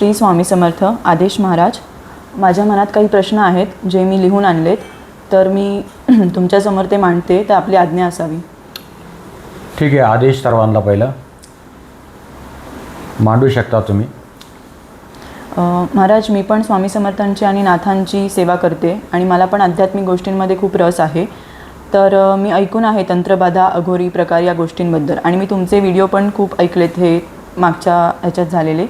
श्री स्वामी समर्थ आदेश महाराज. माझ्या मनात काही प्रश्न आहेत जे मी लिहून आणलेत, तर मी तुमच्यासमोर ते मांडते, तर आपली आज्ञा असावी. ठीक आहे. आदेश सर्वांना पहिलं मांडू शकता तुम्ही. महाराज, मी पण स्वामी समर्थांची आणि नाथांची सेवा करते आणि मला पण आध्यात्मिक गोष्टींमध्ये खूप रस आहे. तर मी ऐकून आहे तंत्रबाधा, अघोरी प्रकार या गोष्टींबद्दल, आणि मी तुमचे व्हिडिओ पण खूप ऐकलेत हे मागच्या ह्याच्यात झालेले.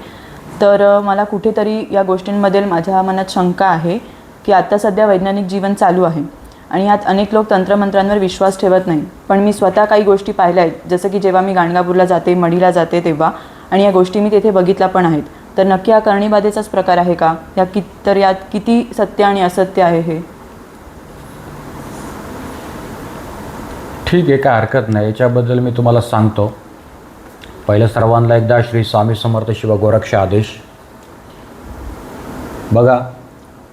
तर मला कुठेतरी या गोष्टींबद्दल माझ्या मनात शंका आहे की आता सध्या वैज्ञानिक जीवन चालू आहे आणि यात अनेक लोक तंत्रमंत्रांवर विश्वास ठेवत नाही. पण मी स्वतः काही गोष्टी पाहिल्या आहेत, जसं की जेव्हा मी गाणगापूरला जाते, मढीला जाते तेव्हा, आणि या गोष्टी मी तेथे बघितल्या पण आहेत. तर नक्की हा करणीबाधेचाच प्रकार आहे का? तर यात किती सत्य आणि असत्य आहे हे? ठीक आहे, काय हरकत नाही. याच्याबद्दल मी तुम्हाला सांगतो. पहिलं सर्वांना एकदा श्री स्वामी समर्थ शिव गोरक्ष आदेश. बघा,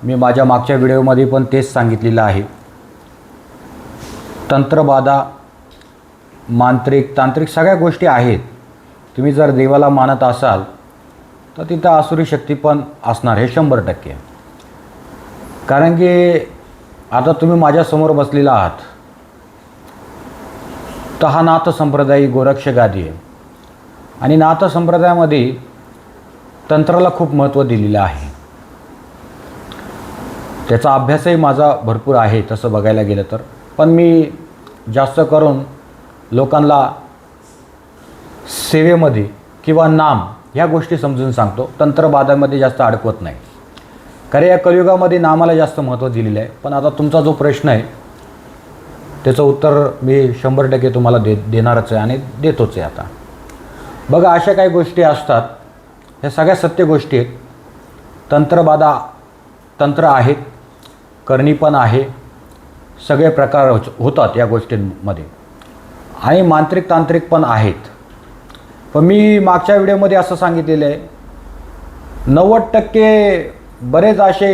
मी माझ्या मागच्या व्हिडिओमध्ये पण तेच सांगितलेलं आहे. तंत्रबाधा, मांत्रिक, तांत्रिक सगळ्या गोष्टी आहेत. तुम्ही जर देवाला मानत असाल तर तिथं आसुरी शक्ती पण असणार, हे 100%. कारण की आता तुम्ही माझ्यासमोर बसलेला आहात, तर हा नाथ संप्रदाय गोरक्ष गादी आहे आणि नाथ संप्रदायामध्ये तंत्राला खूप महत्त्व दिलेलं आहे. त्याचा अभ्यासही माझा भरपूर आहे तसं बघायला गेलं तर. पण मी जास्त करून लोकांना सेवेमध्ये किंवा नाम ह्या गोष्टी समजून सांगतो. तंत्रबाधामध्ये जास्त अडकवत नाही, कारण या कलियुगामध्ये नामाला जास्त महत्त्व दिलेलं आहे. पण आता तुमचा जो प्रश्न आहे त्याचं उत्तर मी 100% तुम्हाला देणारच आहे आणि देतोच आहे. आता बघा, अशा काही गोष्टी असतात, ह्या सगळ्या सत्य गोष्टी आहेत. तंत्रबाधा, तंत्र आहेत, करणी पण आहे, सगळे प्रकार होतात या गोष्टींमध्ये, आणि मांत्रिक तांत्रिक पण आहेत. पण मी मागच्या व्हिडिओमध्ये असं सांगितलेलं आहे, 90% बरेच असे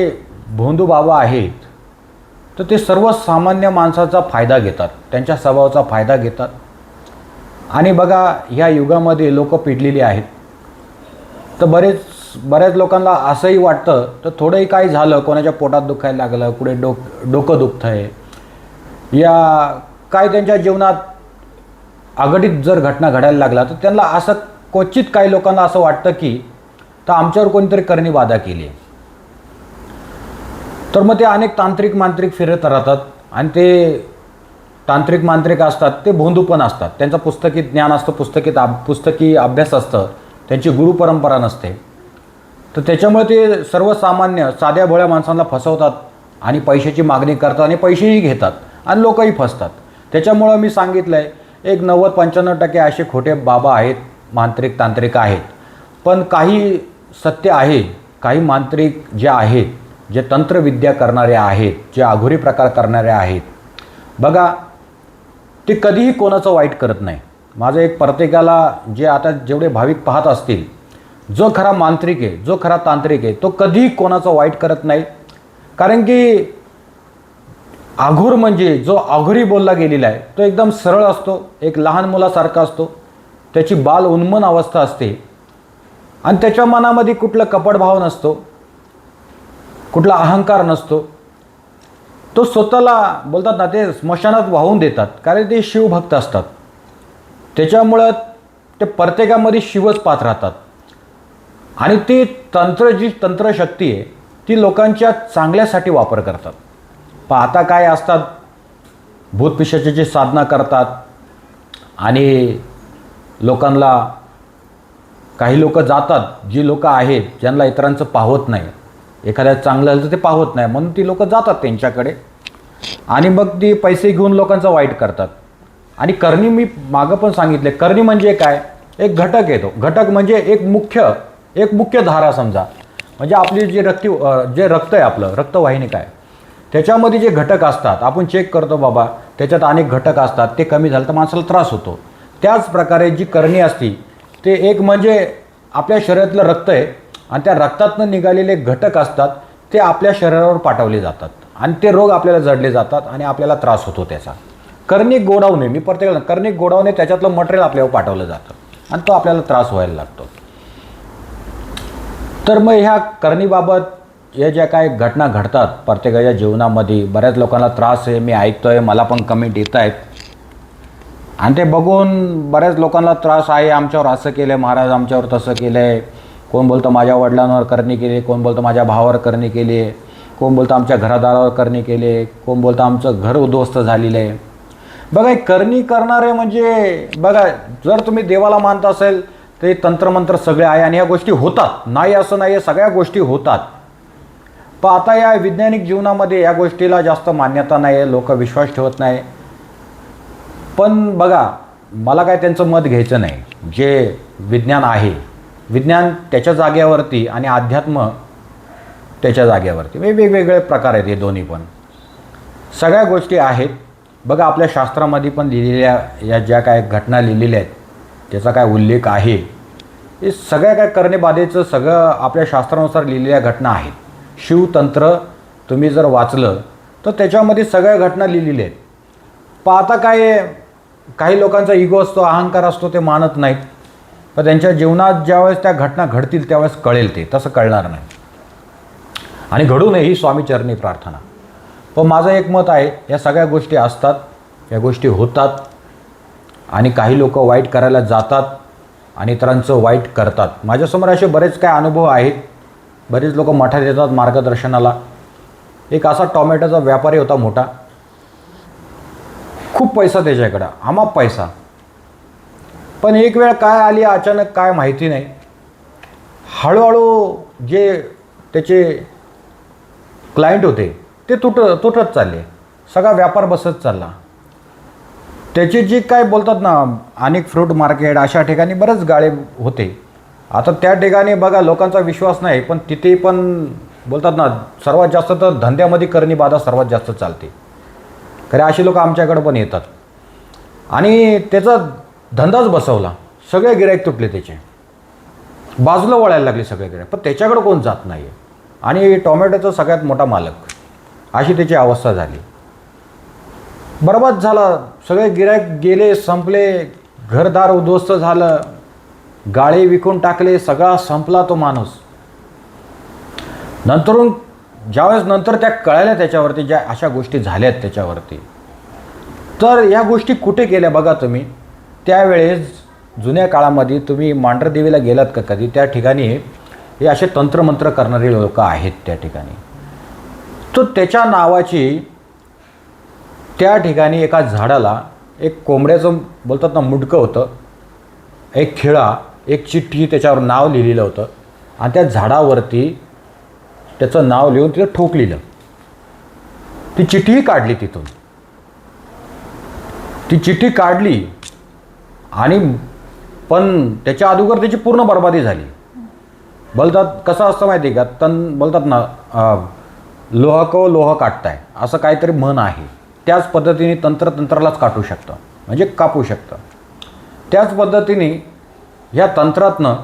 भोंदू बाबा आहेत, तर ते सर्वसामान्य माणसाचा फायदा घेतात, त्यांच्या स्वभावाचा फायदा घेतात. आणि बघा, ह्या युगामध्ये लोक पिडलेली आहेत. तर बऱ्याच लोकांना असंही वाटतं, तर थोडंही काही झालं, कोणाच्या पोटात दुखायला लागलं, कुठे डोकं दुखतं आहे, या काय त्यांच्या जीवनात अघटित जर घटना घडायला लागला, तर त्यांना असं क्वचित काही लोकांना असं वाटतं की तर आमच्यावर कोणीतरी करणी बाधा केली आहे. तर मग ते अनेक तांत्रिक मांत्रिक फिरत राहतात, आणि ते तांत्रिक मांत्रिक असतात ते भोंदू पण असतात. त्यांचं पुस्तकी ज्ञान असतं, पुस्तकी अभ्यास असतं, त्यांची गुरुपरंपरा नसते. तर त्याच्यामुळे ते सर्वसामान्य साध्या भोळ्या माणसांना फसवतात आणि पैशाची मागणी करतात आणि पैसेही घेतात आणि लोकही फसतात. त्याच्यामुळं मी सांगितलं आहे, एक 90-95% असे खोटे बाबा आहेत, मांत्रिक तांत्रिक आहेत. पण काही सत्य आहे. काही मांत्रिक जे आहेत, जे तंत्रविद्या करणारे आहेत, जे अघोरी प्रकार करणारे आहेत, बघा, ते कधीही कोणाचं वाईट करत नाही. माझं एक प्रत्येकाला, जे आता जेवढे भाविक पाहत असतील, जो खरा मांत्रिक आहे, जो खरा तांत्रिक आहे, तो कधीही कोणाचं वाईट करत नाही. कारण की आघोर म्हणजे जो आघोरी बोलला गेलेला आहे तो एकदम सरळ असतो, एक लहान मुलासारखा असतो, त्याची बाल उन्मन अवस्था असते आणि त्याच्या मनामध्ये कुठलं कपटभाव नसतो, कुठला अहंकार नसतो. तो स्वतःला बोलतात ना, ते स्मशानात वाहून देतात, कारण ते शिवभक्त असतात. त्याच्यामुळं ते प्रत्येकामध्ये शिवच पाहत राहतात. आणि ती जी तंत्रशक्ती आहे ती लोकांच्या चांगल्यासाठी वापर करतात. पण आता काय असतात, भूतपिशाचाची साधना करतात आणि लोकांना, काही लोक जातात, जी लोक आहेत ज्यांना इतरांचं पाहत नाही, एखाद्या चांगलं झालं तर ते पाहत नाही, म्हणून ती लोक जातात त्यांच्याकडे आणि मग ती पैसे घेऊन लोकांचं वाईट करतात. आणि करणी, मी मागं पण सांगितले, करणी म्हणजे काय, एक घटक येतो. घटक म्हणजे एक मुख्य धारा समजा. म्हणजे आपली जे रक्त आहे, आपलं रक्तवाहिनी काय, त्याच्यामध्ये जे घटक असतात, आपण चेक करतो बाबा, त्याच्यात अनेक घटक असतात, ते कमी झालं तर माणसाला त्रास होतो. त्याच प्रकारे जी करणी असती, ते एक म्हणजे आपल्या शरीरातलं रक्त आहे आणि त्या रक्तातनं निघालेले घटक असतात, ते आपल्या शरीरावर पाठवले जातात आणि ते रोग आपल्याला जडले जातात आणि आपल्याला त्रास होतो त्याचा. कर्णिक गोडावणे, मी प्रत्येकाला कर्णिक गोडावणे, त्याच्यातलं मटेरियल आपल्यावर पाठवलं जातं आणि तो आपल्याला त्रास व्हायला लागतो. तर मग ह्या करणीबाबत या ज्या काही घटना घडतात प्रत्येकाच्या जीवनामध्ये, बऱ्याच लोकांना त्रास आहे, मी ऐकतोय, मला पण कमेंट येत आहेत आणि ते बघून बऱ्याच लोकांना त्रास आहे. आमच्यावर असं केलं आहे महाराज, आमच्यावर तसं केलं आहे. कोण बोलतं माझ्या वडिलांवर करणी केली, कोण बोलतं माझ्या भावावर करणी केली, कोण बोलतं आमच्या घरादारावर करणी केली, कोण बोलतं आमचं घर उद्ध्वस्त झालेलं आहे. बघा करणी करणारे म्हणजे बघा, जर तुम्ही देवाला मानत असेल ते तंत्रमंत्र सगळे आहे आणि या गोष्टी होतात, नाही असं नाही आहे, सगळ्या गोष्टी होतात. पण आता या वैज्ञानिक जीवनामध्ये या गोष्टीला जास्त मान्यता नाही आहे, लोक विश्वास ठेवत नाही. पण बघा, मला काय त्यांचं मत घ्यायचं नाही. जे विज्ञान आहे, विज्ञान त्याच्या जागेवरती आणि अध्यात्म त्याच्या जागेवरती, वेगवेगळे प्रकार आहेत हे दोन्ही पण. सगळ्या गोष्टी आहेत. बघा आपल्या शास्त्रामध्ये पण लिहिलेल्या या ज्या काय घटना लिहिलेल्या आहेत त्याचा काय उल्लेख आहे, हे सगळ्या काय करणेबाधेचं सगळं आपल्या शास्त्रानुसार लिहिलेल्या घटना आहेत. शिवतंत्र तुम्ही जर वाचलं तर त्याच्यामध्ये सगळ्या घटना लिहिलेल्या आहेत. पण आता काय, काही लोकांचा इगो असतो, अहंकार असतो, ते मानत नाहीत. पण त्यांच्या जीवनात ज्यावेळेस त्या घटना घडतील त्यावेळेस कळेल, ते तसं कळणार नाही आणि घडू नये ही स्वामीचरणी प्रार्थना. पण माझं एक मत आहे, या सगळ्या गोष्टी असतात, या गोष्टी होतात आणि काही लोक वाईट करायला जातात आणि इतरांचं वाईट करतात. माझ्यासमोर असे बरेच काय अनुभव आहेत. बरेच लोक मठात येतात मार्गदर्शनाला. एक असा टोमॅटोचा व्यापारी होता मोठा, खूप पैसा त्याच्याकडं, अमाप पैसा. पण एक वेळ काय आली अचानक काय माहिती नाही, हळूहळू जे त्याचे क्लायंट होते ते तुटत चालले, सगळा व्यापार बसत चालला. त्याची जी काय बोलतात ना, अनेक फ्रूट मार्केट अशा ठिकाणी बरेच गाळे होते. आता त्या ठिकाणी बघा लोकांचा विश्वास नाही, पण तिथे पण बोलतात ना सर्वात जास्त तर धंद्यामध्ये करणीबाधा सर्वात जास्त चालते. खरे अशी लोक आमच्याकडे पण येतात आणि त्याचा धंदाच बसवला, सगळे गिराईक तुटले, त्याचे बाजूला वळायला लागले सगळे गिराईक. पण त्याच्याकडे कोण जात नाही आणि टोमॅटोचा सगळ्यात मोठा मालक, अशी त्याची अवस्था झाली. बरबाद झाला, सगळे गिराईक गेले, संपले, घरदार उद्ध्वस्त झालं, गाळे विकून टाकले, सगळा संपला तो माणूस. नंतरून ज्यावेळेस नंतर त्या कळाल्या त्याच्यावरती, ज्या अशा गोष्टी झाल्यात त्याच्यावरती, तर या गोष्टी कुठे केल्या बघा तुम्ही. त्यावेळेस जुन्या काळामध्ये तुम्ही मांढरदेवीला गेलात का कधी, त्या ठिकाणी हे असे तंत्रमंत्र करणारे लोक आहेत त्या ठिकाणी. तर त्याच्या नावाची त्या ठिकाणी एका झाडाला एक कोंबड्याचं बोलतात ना मुंडकं होतं, एक खिळा, एक चिठ्ठी, त्याच्यावर नाव लिहिलेलं होतं आणि त्या झाडावरती त्याचं नाव लिहून तिथं ठोकलेलं. ती चिठ्ठी काढली तिथून, ती चिठ्ठी काढली आणि पण त्याच्या अगोदर त्याची पूर्ण बर्बादी झाली. बोलतात कसं असतं माहिती आहे का, बोलतात ना लोह को लोह काटताय, असं काहीतरी म्हण आहे. त्याच पद्धतीने तंत्रालाच काटू शकतं, म्हणजे कापू शकतं. त्याच पद्धतीने ह्या तंत्रातनं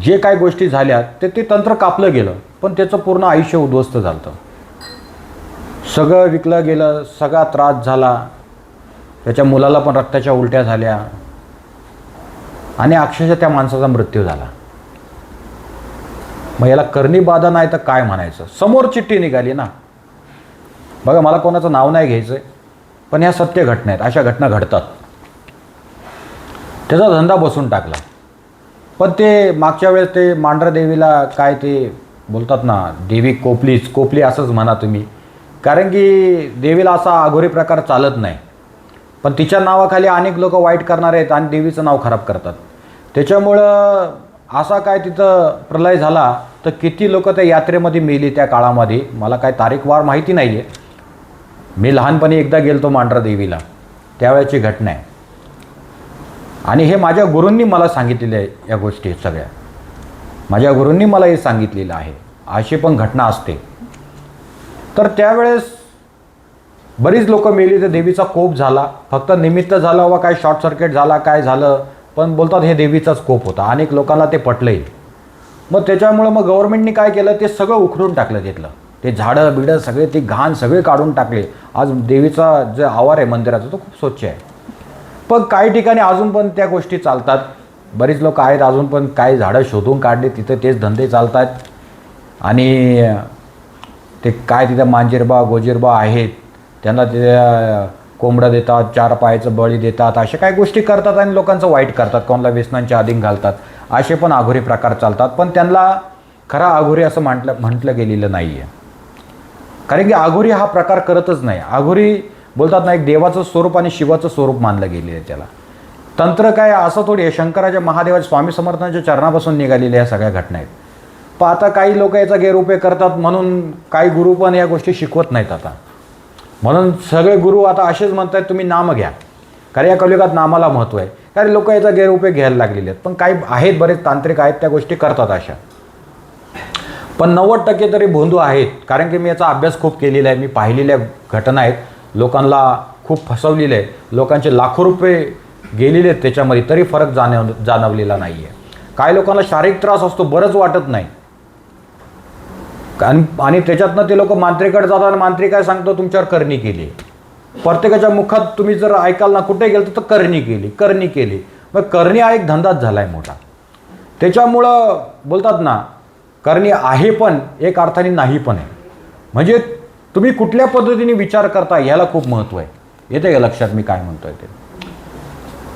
जे काही गोष्टी झाल्या ते तंत्र कापलं गेलं, पण त्याचं पूर्ण आयुष्य उद्ध्वस्त झालं. सगळं विकलं गेलं, सगळा त्रास झाला, त्याच्या मुलाला पण रक्ताच्या उलट्या झाल्या आणि अक्षरशः त्या माणसाचा मृत्यू झाला. मग याला करणीबाधा नाही तर काय म्हणायचं. समोर चिठ्ठी निघाली ना. बघा मला कोणाचं नाव नाही घ्यायचं आहे, पण ह्या सत्य घटना आहेत, अशा घटना घडतात. त्याचा धंदा बसून टाकला. पण ते मागच्या वेळेस ते मांढरदेवीला काय ते बोलतात ना, देवी कोपली असंच म्हणा तुम्ही, कारण की देवीला असा अघोरी प्रकार चालत नाही. पण तिच्या नावाखाली अनेक लोक वाईट करणार आहेत आणि देवीचं नाव खराब करतात. त्याच्यामुळं असा काय तिथं प्रलय झाला तर किती लोक त्या यात्रेमध्ये मेली त्या काळामध्ये. मला काय तारीखवार माहिती नाही आहे. मी लहानपणी एकदा गेलतो मांढरदेवीला, त्यावेळेची घटना आहे आणि हे माझ्या गुरूंनी मला सांगितलेलं आहे. या गोष्टी सगळ्या माझ्या गुरूंनी मला हे सांगितलेलं आहे. अशी पण घटना असते. तर त्यावेळेस बरीच लोक मेली, तर देवीचा कोप झाला. फक्त निमित्त झालं वा काय शॉर्ट सर्किट झाला काय झालं, पण बोलतात हे देवीचाच कोप होता. अनेक लोकांना ते पटलंही. मग त्याच्यामुळं मग गव्हर्नमेंटनी काय केलं, ते सगळं उखडून टाकलं तिथलं. ते झाडं बिडं सगळे, ते घाण सगळे काढून टाकले. आज देवीचा जे आवार आहे मंदिराचा तो खूप स्वच्छ आहे. पण काही ठिकाणी अजून पण त्या गोष्टी चालतात. बरीच लोक आहेत अजून पण काही झाडं शोधून काढले, तिथे तेच धंदे चालत आहेत. आणि ते काय तिथे मांजिरबा गोजिरबा आहेत, त्यांना ते कोंबडं देतात, 4 पायाचं बळी देतात, अशा काही गोष्टी करतात आणि लोकांचं वाईट करतात, कोणाला व्यसनांचे अधीन घालतात. असे पण अघोरी प्रकार चालतात. पण त्यांना खरा अघोरी असं म्हटलं गेलेलं नाही आहे. कारण की अघोरी हा प्रकार करतच नाही. अघोरी बोलतात ना, एक देवाचं स्वरूप आणि शिवाचं स्वरूप मानलं गेलेलं आहे त्याला. तंत्र काय असं थोडी आहे, शंकराच्या महादेवाच्या स्वामी समर्थांच्या चरणापासून निघालेल्या या सगळ्या घटना आहेत. पण आता काही लोक याचा गैरउपयोग करतात, म्हणून काही गुरु पण या गोष्टी शिकवत नाहीत आता. म्हणून सगळे गुरु आता असेच म्हणतात तुम्ही नाम घ्या, कारण या कलियुगात नामाला महत्त्व आहे. कारण लोक याचा गैरउपयोग घ्यायला लागलेले आहेत. पण काही आहेत, बरेच तांत्रिक आहेत, त्या गोष्टी करतात अशा. पण 90% तरी भोंदू आहेत. कारण की मी याचा अभ्यास खूप केलेला आहे, मी पाहिलेल्या घटना आहेत, लोकांना खूप फसवलेलं आहे, लोकांचे लाखो रुपये गेलेले आहेत त्याच्यामध्ये, तरी फरक जाणवलेला नाही आहे. काही लोकांना शारीरिक त्रास असतो, बरंच वाटत नाही, आणि त्याच्यातनं ते लोक मांत्रिकाकडे जातात आणि मांत्रिक काय सांगतो, तुमच्यावर करणी केली. प्रत्येकाच्या मुखात तुम्ही जर ऐकाल ना, कुठे गेलं तर करणी केली. मग करणी हा एक धंदाच झाला आहे मोठा. त्याच्यामुळं बोलतात ना, करणी आहे पण एक अर्थाने नाही पण आहे. म्हणजे तुम्ही कुठल्या पद्धतीने विचार करता ह्याला खूप महत्त्व आहे. येते का लक्षात मी काय म्हणतोय ते?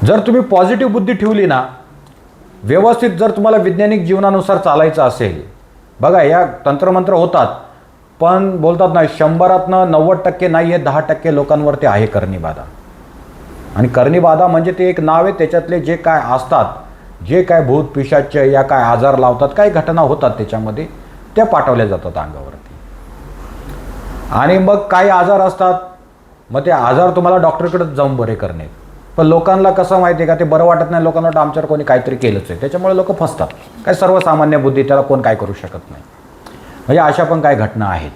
जर तुम्ही पॉझिटिव्ह बुद्धी ठेवली ना, व्यवस्थित जर तुम्हाला वैज्ञानिक जीवनानुसार चालायचं असेल, बघा या तंत्रमंत्र होतात, पण बोलतात ना 100तनं 90% नाही आहे, 10% लोकांवरती आहे करणीबाधा. आणि करणीबाधा म्हणजे ते एक नाव आहे, त्याच्यातले जे काय असतात, जे काय भूत पिशाच या काय आजार लावतात, काही घटना होतात त्याच्यामध्ये, त्या पाठवल्या जातात अंगावरती. आणि मग काही आजार असतात, मग ते आजार तुम्हाला डॉक्टरकडे जाऊन बरे करणे. पण लोकांना कसं माहिती आहे का, ते बरं वाटत नाही, लोकांना वाटतं आमच्यावर कोणी काहीतरी केलंच आहे, त्याच्यामुळे लोक फसतात. काय सर्वसामान्य बुद्धी, त्याला कोण काय करू शकत नाही. म्हणजे अशा पण काही घटना आहेत.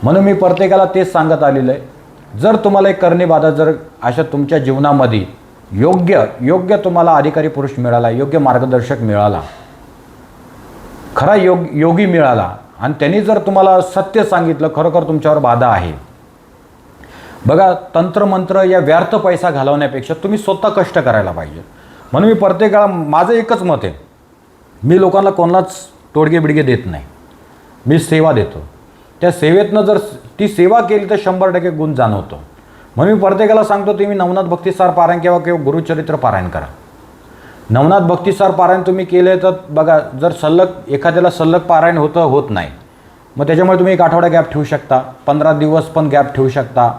म्हणून मी प्रत्येकाला तेच सांगत आलेलं आहे, जर तुम्हाला एक करणीबाधा जर अशा तुमच्या जीवनामध्ये योग्य तुम्हाला अधिकारी पुरुष मिळाला, योग्य मार्गदर्शक मिळाला, खरा योगी मिळाला, आणि त्यांनी जर तुम्हाला सत्य सांगितलं, खरोखर तुमच्यावर बाधा आहे. बघा, तंत्रमंत्र या व्यर्थ पैसा घालवण्यापेक्षा तुम्ही स्वतः कष्ट करायला पाहिजे. म्हणून मी प्रत्येकाला, माझं एकच मत आहे, मी लोकांना कोणालाच तोडगे बिडगे देत नाही, मी सेवा देतो. त्या सेवेतनं जर ती सेवा केली तर 100% गुण जाणवतो. म्हणून मी प्रत्येकाला सांगतो, तुम्ही नवनाथ भक्तिसार पारायण किंवा गुरुचरित्र पारायण करा. नवनाथ भक्तिसार पारायण तुम्ही केले तर बघा, जर एखाद्याला सल्लग पारायण होत नाही, मग त्याच्यामुळे तुम्ही 1 आठवडा गॅप ठेवू शकता, 15 दिवस पण गॅप ठेवू शकता,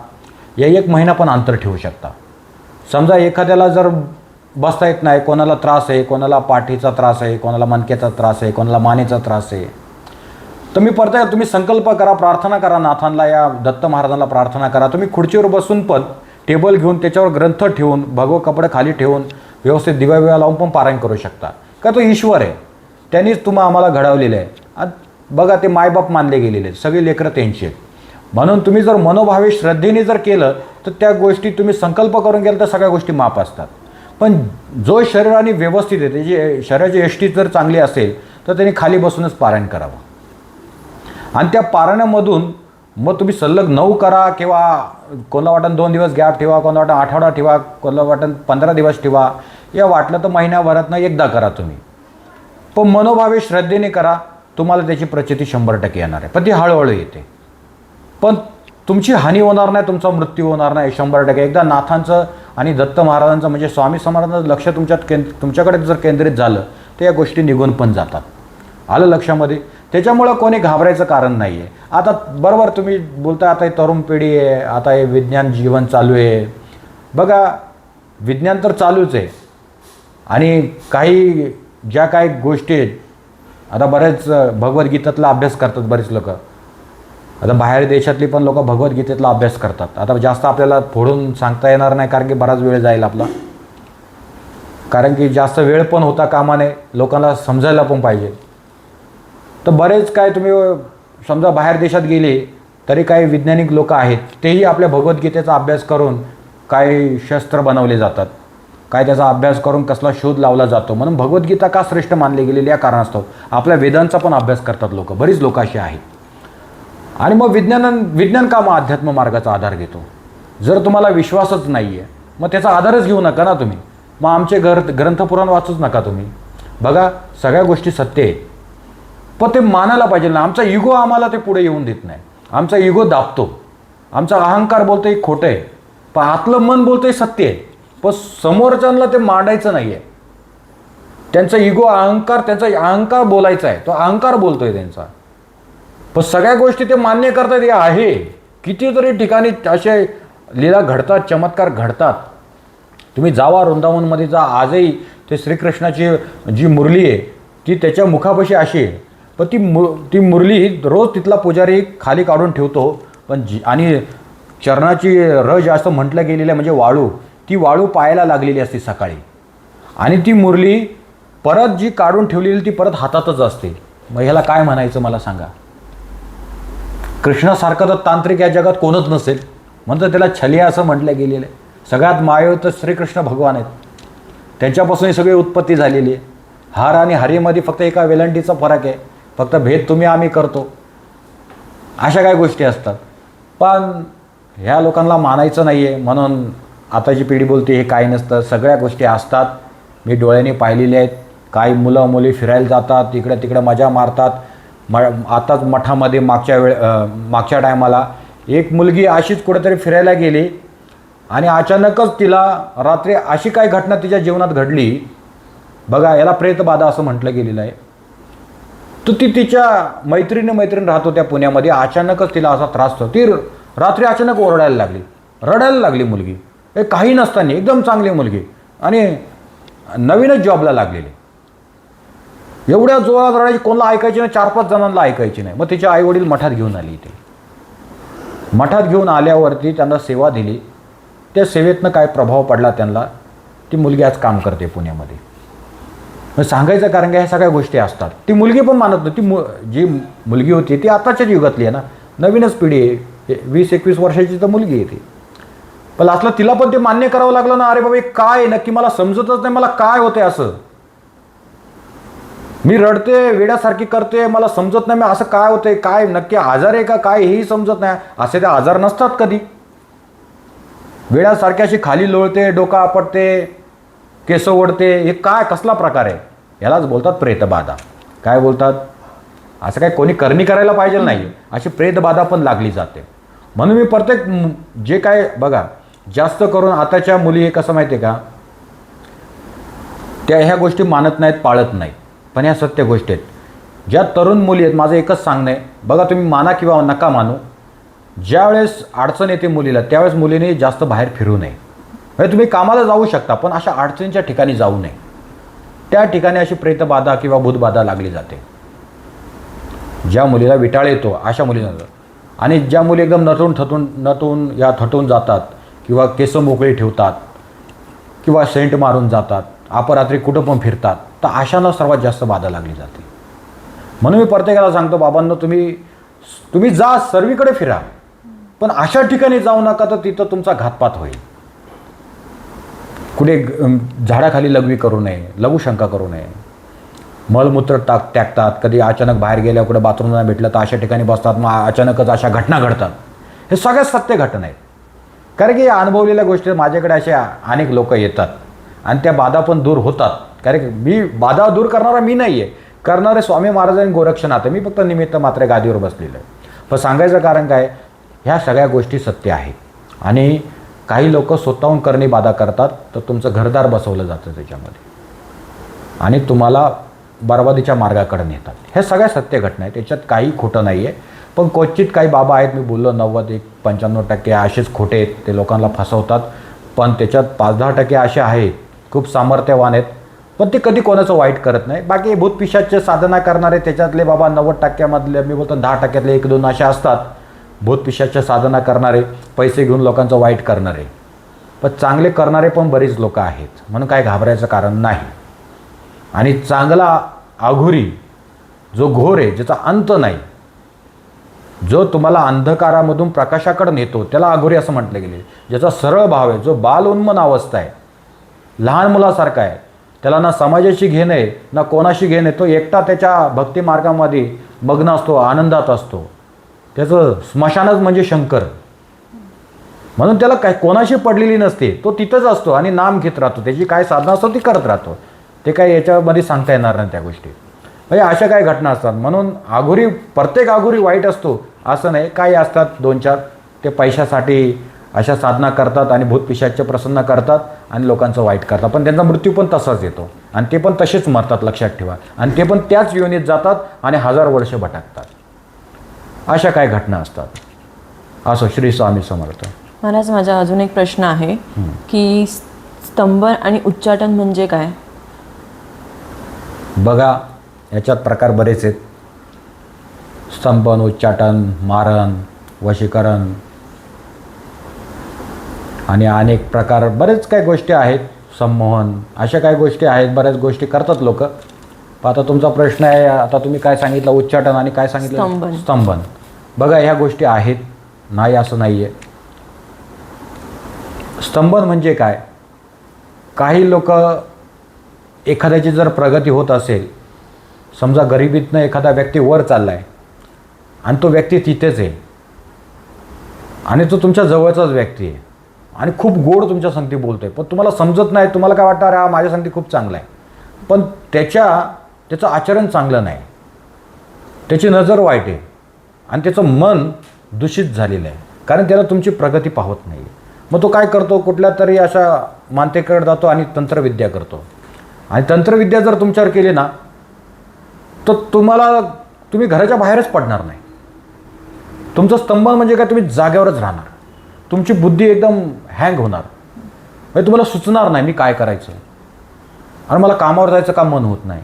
या 1 महिना पण अंतर ठेवू शकता. समजा एखाद्याला जर बसता येत नाही, कोणाला त्रास आहे, कोणाला पाठीचा त्रास आहे, कोणाला मणक्याचा त्रास आहे, कोणाला मानेचा त्रास आहे, तर मी तुम्ही संकल्प करा, प्रार्थना करा नाथांना, या दत्त महाराजांना प्रार्थना करा. तुम्ही खुर्चीवर बसून पण टेबल घेऊन त्याच्यावर ग्रंथ ठेवून, भगवं कपडे खाली ठेवून व्यवस्थित दिवा लावून पण पारायण करू शकता. का तो ईश्वर आहे, त्यांनीच आम्हाला घडवलेलं आहे. बघा, ते मायबाप मानले गेलेले आहेत, सगळी लेकरं त्यांची आहेत. म्हणून तुम्ही जर मनोभावे श्रद्धेने जर केलं तर त्या गोष्टी तुम्ही संकल्प करून गेलं तर सगळ्या गोष्टी माफ असतात. पण जो शरीराने व्यवस्थित आहे, त्याची शरीराची यष्टी जर चांगली असेल तर त्यांनी खाली बसूनच पारायण करावं. आणि त्या पारायणामधून मग तुम्ही सलग 9 करा, किंवा कोणाला वाटण 2 दिवस गॅप ठेवा, कोणाला वाटण आठवडा ठेवा, कोणाला वाटण 15 दिवस ठेवा, या वाटलं तर महिन्याभरातनं एकदा करा तुम्ही. पण मनोभावे श्रद्धेने करा, तुम्हाला त्याची प्रचिती 100% येणार आहे. पण ती हळूहळू येते, पण तुमची हानी होणार नाही, तुमचा मृत्यू होणार नाही 100%. एकदा नाथांचं आणि दत्त महाराजांचं म्हणजे स्वामी समर्थांचं लक्ष तुमच्याकडे जर केंद्रित झालं तर या गोष्टी निघून पण जातात. आलं लक्षामध्ये? त्याच्यामुळं कोणी घाबरायचं कारण नाही आहे. आता बरोबर तुम्ही बोलता, आता ही तरुण पिढी आहे, आता हे विज्ञान जीवन चालू आहे. बघा, विज्ञान तर चालूच आहे, आणि काही ज्या काही गोष्टी आहेत, आता बरेच भगवद्गीतेतला अभ्यास करतात बरेच लोक. आता बाहेर देशातली पण लोक भगवद्गीतेतला अभ्यास करतात. आता जास्त आपल्याला फोडून सांगता येणार नाही, कारण की बराच वेळ जाईल आपला, कारण की जास्त वेळ पण होता कामा नये, लोकांना समजायला पण पाहिजे. तर बरेच काय, तुम्ही समजा बाहेर देशात गेले तरी काही वैज्ञानिक लोक आहेत, तेही आपल्या भगवद्गीतेचा अभ्यास करून काही शस्त्र बनवले जातात, काय त्याचा अभ्यास करून कसला शोध लावला जातो. म्हणून भगवद्गीता का श्रेष्ठ मानली गेलेली या कारणास्तव आपल्या वेदांचा पण अभ्यास करतात लोक, बरीच लोक अशी आहेत. आणि मग विज्ञान का मग अध्यात्म मार्गाचा आधार घेतो? जर तुम्हाला विश्वासच नाही आहे, मग त्याचा आधारच घेऊ नका ना तुम्ही. मग आमचे ग्रंथपुराण वाचूच नका तुम्ही. बघा सगळ्या गोष्टी सत्य आहेत, पण ते मानायला पाहिजे ना. आमचा इगो आम्हाला ते पुढे येऊन देत नाही. आमचा इगो दाबतो, आमचा अहंकार बोलतो हे खोटं आहे, पण आतलं मन बोलतं हे सत्य आहे. पण समोरच्यांना ते मांडायचं नाही आहे. त्यांचा इगो त्यांचा अहंकार बोलायचा आहे, तो अहंकार बोलतोय त्यांचा. पण सगळ्या गोष्टी ते मान्य करतात हे आहे. कितीतरी ठिकाणी असे लीला घडतात, चमत्कार घडतात. तुम्ही जावा वृंदावनमध्ये जा, आजही ते श्रीकृष्णाची जी मुरली आहे ती त्याच्या मुखापाशी अशी आहे. पण ती मुरली रोज तिथला पुजारी खाली काढून ठेवतो. पण आणि चरणाची रज असं म्हटलं गेलेलं आहे, म्हणजे वाळू, ती वाळू पायाला लागलेली असते सकाळी. आणि ती मुरली परत जी काढून ठेवलेली ती परत हातातच असते. मग ह्याला काय म्हणायचं मला सांगा. कृष्णासारखं तर तांत्रिक या जगात कोणच नसेल, म्हणतं त्याला छलिया असं म्हटलं गेलेलं आहे. सगळ्यात मायव तर श्रीकृष्ण भगवान आहेत, त्यांच्यापासून ही सगळी उत्पत्ती झालेली आहे. हार आणि हरीमध्ये फक्त एका वेलंटीचा फरक आहे, फक्त भेद तुम्ही आम्ही करतो, अशा काही गोष्टी असतात. पण ह्या लोकांना मानायचं नाही आहे, म्हणून आताची पिढी बोलते हे काही नसतं. सगळ्या गोष्टी असतात, मी डोळ्यांनी पाहिलेल्या आहेत. काही मुलं मुली फिरायला जातात, इकडे तिकडे मजा मारतात. आताच मठामध्ये मागच्या टायमाला एक मुलगी अशीच कुठेतरी फिरायला गेली आणि अचानकच तिला रात्री अशी काय घटना तिच्या जीवनात घडली. बघा याला प्रेतबाधा असं म्हटलं गेलेलं आहे. तर ती तिच्या मैत्रीण राहत होत्या पुण्यामध्ये, अचानकच तिला असा त्रास होतो. ती रात्री अचानक ओरडायला लागली, रडायला लागली मुलगी. हे काही नसताना एकदम चांगली मुलगी आणि नवीनच जॉबला लागलेली. एवढ्या जोरात रडायची, कोणाला ऐकायची नाही, 4-5 जणांना ऐकायची नाही. मग तिचे आईवडील मठात घेऊन आली. इथे मठात घेऊन आल्यावरती त्यांना सेवा दिली. त्या सेवेतनं काय प्रभाव पडला त्यांना. ती मुलगी आज काम करते पुण्यामध्ये. मग सांगायचं कारण काय, ह्या सगळ्या गोष्टी असतात. ती मुलगी पण मानत नव्हती. जी मुलगी होती ती आताच्याच युगातली आहे ना, नवीनच पिढी आहे, 20-21 वर्षाची तर मुलगी आहे ती. पण असलं तिला पण ते मान्य करावं लागलं ना. अरे बाबा हे काय नक्की मला समजतच नाही, मला काय होते असं, मी रडते, वेड्यासारखी करते, मला समजत नाही मी असं काय होतंय, काय नक्की आजार आहे का काय हेही समजत नाही. असे ते आजार नसतात कधी. वेड्यासारखी अशी खाली लोळते, डोका आपटते, केस ओढते, हे काय कसला प्रकार आहे. यालाच बोलतात प्रेतबाधा. काय बोलतात, असं काय कोणी करणी करायला पाहिजे नाही, अशी प्रेतबाधा पण लागली जाते. म्हणून मी प्रत्येक जे काय बघा, जास्त करून आताच्या मुली हे कसं माहिती आहे का, त्या ह्या गोष्टी मानत नाहीत, पाळत नाहीत. पण ह्या सत्य गोष्टी आहेत. ज्या तरुण मुली आहेत, माझं एकच सांगणं आहे, बघा तुम्ही माना किंवा नका मानू, ज्यावेळेस अडचण येते मुलीला त्यावेळेस मुलीने जास्त बाहेर फिरू नये. म्हणजे तुम्ही कामाला जाऊ शकता पण अशा अडचणीच्या ठिकाणी जाऊ नये. त्या ठिकाणी अशी प्रेतबाधा किंवा भूतबाधा लागली जाते. ज्या मुलीला विटाळ येतो अशा मुलींना, आणि ज्या मुली एकदम थटून जातात किंवा केस मोकळी ठेवतात किंवा सेंट मारून जातात, अपरात्री कुठं पण फिरतात, तर अशांना सर्वात जास्त बाधा लागली जाते. म्हणून मी प्रत्येकाला सांगतो, बाबांनो तुम्ही जा, सर्वीकडे फिरा, पण अशा ठिकाणी जाऊ नका तर तिथं तुमचा घातपात होईल. कुठे झाडाखाली लघवी करू नये, लघुशंका करू नये. मलमूत्र टाकतात, कधी अचानक बाहेर गेल्या कुठे बाथरूमला भेटलं तर अशा ठिकाणी बसतात, मग अचानकच अशा घटना घडतात. हे सगळ्यात सत्य घटना आहेत. कारण की या अनुभवलेल्या गोष्टी माझ्याकडे अशा अनेक लोक येतात आणि त्या बाधा पण दूर होतात. कारण की मी बाधा दूर करणारा मी नाही आहे, करणारे स्वामी महाराज आणि गोरक्षनाथ. मी फक्त निमित्त मात्र गादीवर बसलेलं आहे. पण सांगायचं कारण काय, ह्या सगळ्या गोष्टी सत्य आहेत. आणि काही लोक स्वतःहून करणी बाधा करतात तर तुमचं घरदार बसवलं जातं त्याच्यामध्ये आणि तुम्हाला बरबादीच्या मार्गाकडे नेतात. हे सगळ्या सत्य घटना आहेत, त्याच्यात काही खोटं नाही आहे. पण क्वचित काही बाबा आहेत, मी बोललो 90-95% असेच खोटे आहेत, ते लोकांना फसवतात. पण त्याच्यात 5-10% असे आहेत खूप सामर्थ्यवान आहेत, पण ते कधी कोणाचं वाईट करत नाही. बाकी भूतपिशाचे साधना करणारे त्याच्यातले बाबा 90%मधले मी बोलतो 10%तले 1-2 असे असतात भूतपिशाचे साधना करणारे, पैसे घेऊन लोकांचं वाईट करणारे. पण चांगले करणारे पण बरीच लोक आहेत, म्हणून काय घाबरायचं कारण नाही. आणि चांगला अघोरी जो घोर आहे, ज्याचा अंत नाही, जो तुम्हाला अंधकारामधून प्रकाशाकडे नेतो, त्याला अघोरी असं म्हटलं गेले. ज्याचा सरळ भाव आहे, जो बालउन्मन अवस्था आहे, लहान मुलासारखा आहे, त्याला ना समाजाशी घेणं आहे ना कोणाशी घेणं आहे, तो एकटा त्याच्या भक्ती मार्गामध्ये मग्न असतो, आनंदात असतो. त्याचं स्मशानच म्हणजे शंकर. म्हणून त्याला काय कोणाशी पडलेली नसते, तो तिथंच असतो आणि नाम घेत राहतो, त्याची काय साधना असतो ती करत राहतो. ते काय याच्यामध्ये सांगता येणार नाही त्या गोष्टी. म्हणजे अशा काही घटना असतात. म्हणून आघोरी, प्रत्येक आघोरी वाईट असतो असं नाही. काही असतात 2-4 ते पैशासाठी अशा साधना करतात आणि भूतपिशाच्य प्रसन्न करतात आणि लोकांचं वाईट करतात, पण त्यांचा मृत्यू पण तसाच येतो आणि ते पण तसेच मरतात, लक्षात ठेवा. आणि ते पण त्याच योनीत जातात आणि 1000 वर्ष भटकतात. अशा काही घटना असतात. असो. श्री स्वामी समर्थ. महाराज, माझा अजून एक प्रश्न आहे की स्तंभन आणि उच्चाटन म्हणजे काय? बघा, याच्यात प्रकार बरेच आहेत. स्तंभन, उच्चाटन, मारण, वशीकरण आणि अनेक प्रकार, बरेच काही गोष्टी आहेत. संमोहन, अशा काही गोष्टी आहेत. बऱ्याच गोष्टी करतात लोक. आता तुमचा प्रश्न आहे, आता तुम्ही काय सांगितलं, उच्चाटन आणि काय सांगितलं? स्तंभन. बघा, ह्या गोष्टी आहेत, नाही असं नाही आहे. स्तंभन म्हणजे काय? काही लोक, एखाद्याची जर प्रगती होत असेल, समजा गरिबीतनं एखादा व्यक्ती वर चालला आहे आणि तो व्यक्ती तिथेच आहे आणि तो तुमच्या जवळचाच व्यक्ती आहे आणि खूप गोड तुमच्या संगती बोलतोय, पण तुम्हाला समजत नाही. तुम्हाला काय वाटतं, अरे हा माझ्या संगती खूप चांगला आहे, पण त्याचं आचरण चांगलं नाही, त्याची नजर वाईट आहे आणि त्याचं मन दूषित झालेलं आहे, कारण त्याला तुमची प्रगती पाहत नाही. मग तो काय करतो, कुठल्या तरी अशा मानतेकडे जातो आणि तंत्रविद्या करतो. आणि तंत्रविद्या जर तुमच्यावर केली ना, तर तुम्ही घराच्या बाहेरच पडणार नाही. तुमचं स्तंभन म्हणजे काय, तुम्ही जागेवरच राहणार. तुमची बुद्धी एकदम हँग होणार, म्हणजे तुम्हाला सुचणार नाही मी काय करायचं, आणि मला कामावर जायचं का मन होत नाही,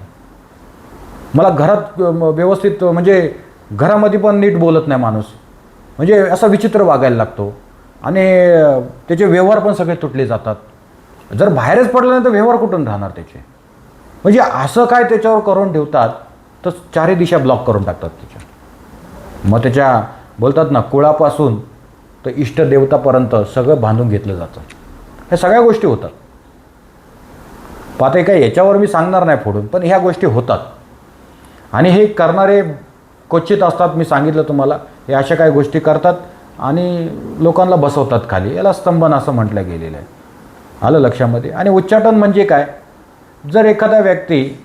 मला घरात व्यवस्थित, म्हणजे घरामध्ये पण नीट बोलत नाही माणूस, म्हणजे असा विचित्र वागायला लागतो आणि त्याचे व्यवहार पण सगळे तुटले जातात. जर बाहेरच पडलं नाही तर व्यवहार कुठून राहणार त्याचे? म्हणजे असं काय त्याच्यावर करून ठेवतात, तर 4 दिशा ब्लॉक करून टाकतात त्याच्या. मग त्याच्या बोलतात ना, कुळापासून तर इष्टदेवतापर्यंत सगळं बांधून घेतलं जातं. ह्या सगळ्या गोष्टी होतात. पाहते काय, याच्यावर मी सांगणार नाही फोडून, पण ह्या गोष्टी होतात आणि हे करणारे क्वचित असतात. मी सांगितलं तुम्हाला, हे अशा काही गोष्टी करतात आणि लोकांना बसवतात खाली. याला स्तंभन असं म्हटलं गेलेलं आहे. आलं लक्षामध्ये? आणि उच्चाटन म्हणजे काय, जर एखादा व्यक्ती,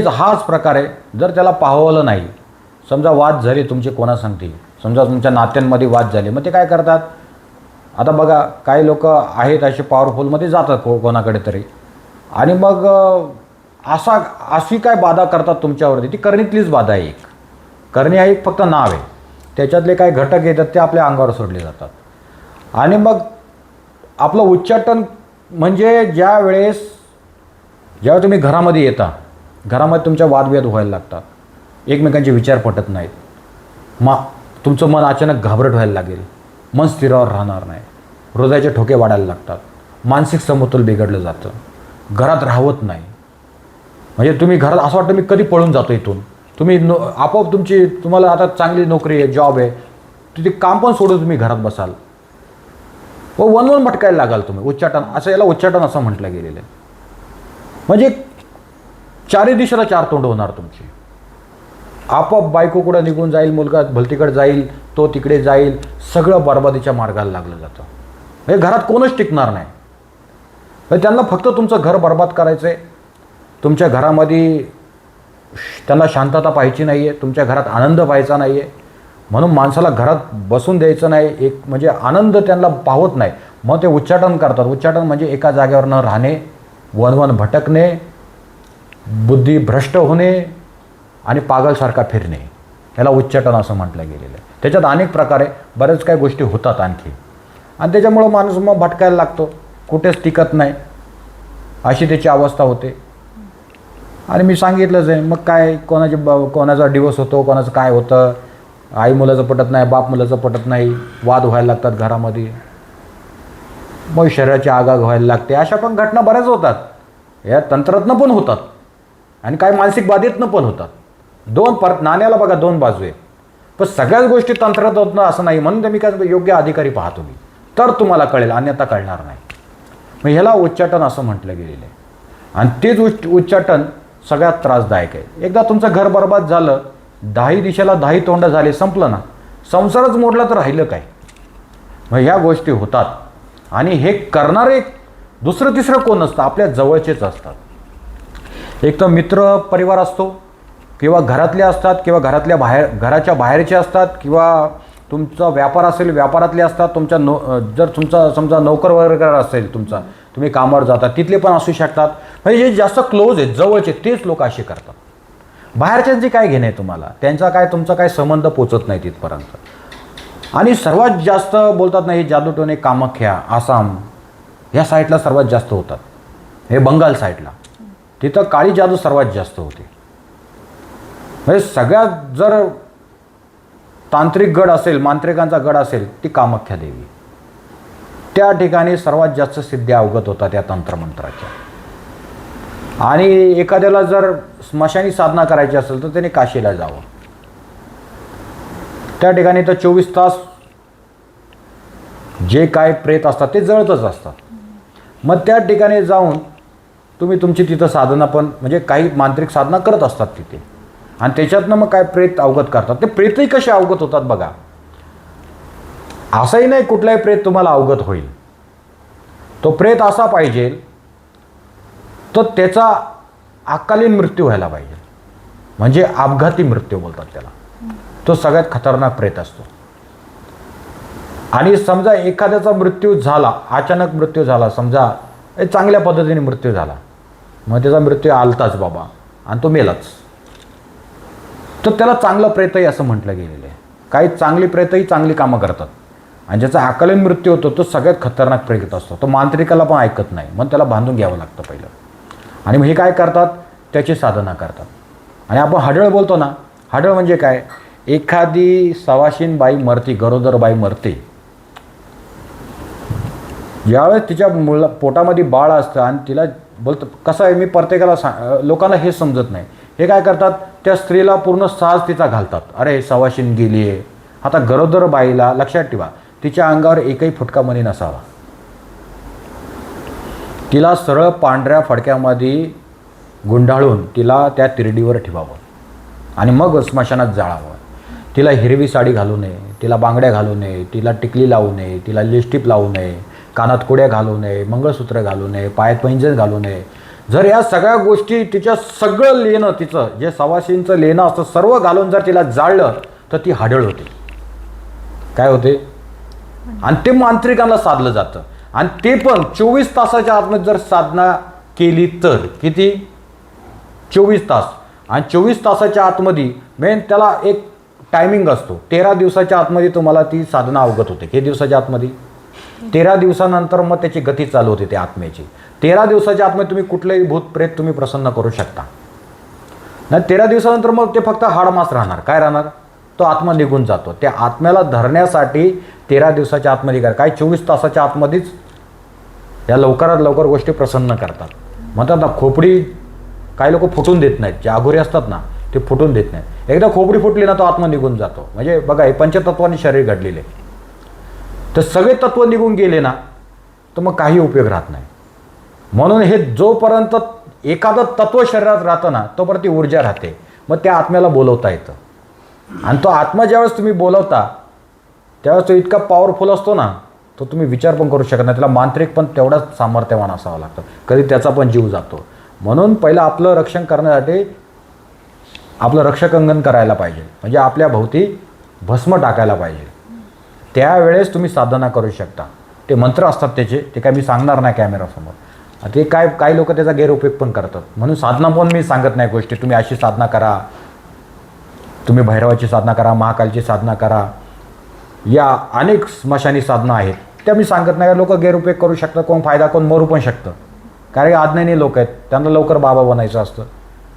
हाच प्रकार आहे, जर त्याला पाहवलं नाही, समजा वाद झाले तुमचे कोणासंगती, समजा तुमच्या नात्यांमध्ये वाद झाले, मग ते काय करतात, आता बघा काही लोक आहेत असे पॉवरफुलमध्ये जातात कोणाकडे तरी, आणि मग अशी काय बाधा करतात तुमच्यावरती. ती करणीतलीच बाधा आहे. एक करणी आहे, एक फक्त नाव आहे, त्याच्यातले काही घटक येतात ते आपल्या अंगावर सोडले जातात. आणि मग आपलं उच्चाटन म्हणजे जेव्हा तुम्ही घरामध्ये येता, घरामध्ये तुमच्या वादविवाद व्हायला लागतात, एकमेकांचे विचार पटत नाहीत, तुमचं मन अचानक घाबरट व्हायला लागेल, मन स्थिरावर राहणार नाही, हृदयाचे ठोके वाढायला लागतात, मानसिक समतोल बिघडलं जातं, घरात राहवत नाही. म्हणजे तुम्ही घरात असं वाटतं मी कधी पळून जातो इथून. तुम्ही आपोआप तुम्हाला आता चांगली नोकरी आहे, जॉब आहे, तिथे काम पण सोडून तुम्ही घरात बसाल व वन भटकायला लागाल तुम्ही. उच्चाटन असं, याला उच्चाटन असं म्हटलं गेलेलं आहे. म्हणजे 4 दिशेला 4 तोंड होणार तुमची. आपोआप बायको कुठं निघून जाईल, मुलगा भलतीकडे जाईल, तो तिकडे जाईल, सगळं बरबादीच्या मार्गाला लागलं जातं. म्हणजे घरात कोणच टिकणार नाही. म्हणजे त्यांना फक्त तुमचं घर बरबाद करायचं आहे. तुमच्या घरामध्ये त्यांना शांतता पाहिजे नाही आहे, तुमच्या घरात आनंद पाहायचा नाही आहे, म्हणून माणसाला घरात बसून द्यायचं नाही. एक म्हणजे आनंद त्यांना पाहत नाही, मग ते उच्चाटन करतात. उच्चाटन म्हणजे एका जागेवर न राहणे, वनवन भटकणे, बुद्धी भ्रष्ट होणे आणि पागलसारखा फिरणे, याला उच्चाटन असं म्हटलं गेलेलं आहे. त्याच्यात अनेक प्रकारे बऱ्याच काही गोष्टी होतात आणखी, आणि त्याच्यामुळं माणूस मग भटकायला लागतो, कुठेच टिकत नाही, अशी त्याची अवस्था होते. आणि मी सांगितलंच आहे, मग काय कोणाचा डिवोर्स होतो, कोणाचं काय होतं, आई मुलाचं पटत नाही, बाप मुलाचं पटत नाही, वाद व्हायला लागतात घरामध्ये, मग शरीराची आगाग व्हायला लागते. अशा पण घटना बऱ्याच होतात. या तंत्रातनं पण होतात आणि काय मानसिक बाधेतनं पण होतात. नाण्याला बघा 2 बाजू आहेत. पण सगळ्याच गोष्टी तंत्रात होत ना असं नाही. म्हणून मी काय योग्य अधिकारी पाहा तुम्ही, तर तुम्हाला कळेल, अन्यथा कळणार नाही. मग ह्याला उच्चाटन असं म्हटलं गेलेलं आहे. आणि तेच उच्चाटन सगळ्यात त्रासदायक आहे. एकदा तुमचं घर बरबाद झालं, 10 दिशेला 10 तोंड झाले, संपलं ना, संसारच मोडला तर राहिलं काय? मग ह्या गोष्टी होतात. आणि हे करणारे दुसरं तिसरं कोण नसतं, आपल्या जवळचेच असतात. एक तर मित्र परिवार असतो, किंवा घरातले असतात, किंवा घराच्या बाहेरचे असतात, किंवा तुमचा व्यापार असेल व्यापारातले असतात, जर तुमचा समजा नोकर वगैरे असेल तुमचा, तुम्ही कामावर जाता तिथले पण असू शकतात. म्हणजे जे जास्त क्लोज आहेत जवळचे तेच लोक असे करतात. बाहेरच्यांचे काय घेणे आहे तुम्हाला, तुमचा काय संबंध पोचत नाही तिथपर्यंत. आणि सर्वात जास्त बोलतात ना हे जादूटोणे कामाख्या आसाम ह्या साईडला सर्वात जास्त होतात. हे बंगाल साईडला तिथं काळी जादू सर्वात जास्त होते. म्हणजे सगळ्यात जर तांत्रिक गड असेल, मांत्रिकांचा गड असेल, ती कामाख्या देवी. त्या ठिकाणी सर्वात जास्त सिद्धी अवगत होतात या तंत्रमंत्राच्या. आणि एखाद्याला जर स्मशानी साधना करायची असेल तर त्याने काशीला जावं. त्या ठिकाणी तर 24 तास जे काय प्रेत असतात ते जळतच असतात. मग त्या ठिकाणी जाऊन तुम्ही तुमची तिथं साधना पण म्हणजे काही मांत्रिक साधना करत असतात तिथे. आणि त्याच्यातनं मग काय प्रेत अवगत करतात. ते प्रेतही कसे अवगत होतात बघा. असंही नाही कुठलाही प्रेत तुम्हाला अवगत होईल. तो प्रेत असा पाहिजे तर त्याचा अकालीन मृत्यू व्हायला पाहिजे, म्हणजे अपघाती मृत्यू बोलतात त्याला. तो सगळ्यात खतरनाक प्रेत असतो. आणि समजा एखाद्याचा मृत्यू झाला, अचानक मृत्यू झाला, समजा चांगल्या पद्धतीने मृत्यू झाला, मग त्याचा मृत्यू आलताच बाबा आणि तो मेलाच, तर त्याला चांगलं प्रेतही असं म्हटलं गेलेलं आहे. काही चांगली प्रेतही चांगली कामं करतात. आणि ज्याचा अकालीन मृत्यू होतो तो सगळ्यात खतरनाक प्रेत असतो. तो मांत्रिकाला पण ऐकत नाही, मग त्याला बांधून घ्यावं लागतं पहिलं. आणि मग हे काय करतात, त्याची साधना करतात. आणि आपण हडळ बोलतो ना, हडळ म्हणजे काय, एखादी सवाशीन बाई मरते, गरोदर बाई मरते, ज्यावेळेस तिच्या पोटामध्ये बाळ असतं आणि तिला बोलतं, कसं आहे मी प्रत्येकाला लोकांना हे समजत नाही. हे काय करतात, त्या स्त्रीला पूर्ण साज तिचा घालतात. अरे सवाशीन गेली आहे. आता गरोदर बाईला लक्षात ठेवा, तिच्या अंगावर एकही फुटका मणी नसावा. तिला सरळ पांढऱ्या फडक्यामध्ये गुंडाळून तिला त्या तिरडीवर ठेवावं आणि मग स्मशानात जाळावं. तिला हिरवी साडी घालू नये, तिला बांगड्या घालू नये, तिला टिकली लावू नये, तिला लिपस्टिक लावू नये, कानात कुड्या घालू नये, मंगळसूत्र घालू नये, पायात पैंजण घालू नये. जर या सगळ्या गोष्टी तिच्या सगळं लेणं, तिचं जे सवाशींचं लेणं असतं सर्व घालून जर तिला जाळलं तर ती हाडळ होते. काय होते, आणि ते मांत्रिकांना साधलं जातं. आणि ते पण 24 तासाच्या आतमध्ये जर साधना केली तर किती, 24 तास. आणि 24 तासाच्या आतमध्ये मेन त्याला एक टायमिंग असतो. 13 दिवसाच्या आतमध्ये तुम्हाला ती साधना अवगत होते. किती दिवसाच्या आतमध्ये, 13 दिवसानंतर मग त्याची गती चालू होते त्या आत्म्याची. 13 दिवसाच्या आतमध्ये तुम्ही कुठलंही भूत प्रेत तुम्ही प्रसन्न करू शकता. नाही 13 दिवसानंतर मग ते फक्त हाडमास राहणार. काय राहणार, तो आत्मा निघून जातो. त्या आत्म्याला धरण्यासाठी 13 दिवसाच्या आतमध्ये काय 24 तासाच्या आतमध्येच या लवकरात लवकर गोष्टी प्रसन्न करतात. म्हणतात ना खोपडी काही लोक फुटून देत नाहीत, जे अघोरी असतात ना ते फुटून देत नाहीत. एकदा खोपडी फुटली ना तो आत्मा निघून जातो. म्हणजे बघा हे पंचतत्वाने शरीर घडलेले, तर सगळे तत्व निघून गेले ना तर मग काही उपयोग राहत नाही. म्हणून हे जोपर्यंत एखादं तत्व शरीरात राहतं ना तोपर्यंत ती ऊर्जा राहते. मग त्या आत्म्याला बोलवता येतं. आणि तो आत्मा ज्यावेळेस तुम्ही बोलवता त्यावेळेस तो इतका पॉवरफुल असतो ना, तो तुम्ही विचार पण करू शकत नाही. त्याला मांत्रिक पण तेवढाच सामर्थ्यवान असावं लागतं, कधी त्याचा पण जीव जातो. म्हणून पहिलं आपलं रक्षण करण्यासाठी आपलं रक्षकंगन करायला पाहिजे, म्हणजे आपल्या भोवती भस्म टाकायला पाहिजे. त्यावेळेस तुम्ही साधना करू शकता. ते मंत्र असतात त्याचे, ते काय मी सांगणार नाही कॅमेरासमोर. ते काही लोक त्याचा गैरउपयोग पण करतात. म्हणून साधना पण मी सांगत नाही गोष्टी, तुम्ही अशी साधना करा, तुम्ही भैरवाची साधना करा, महाकालची साधना करा, या अनेक स्मशानी साधना आहेत त्या मी सांगत नाही. लोक गैरउपयोग करू शकतात, कोण फायदा कोण मरू पण शकतं. कारण अज्ञानी लोक आहेत, त्यांना लवकर बाबा बनायचं असतं.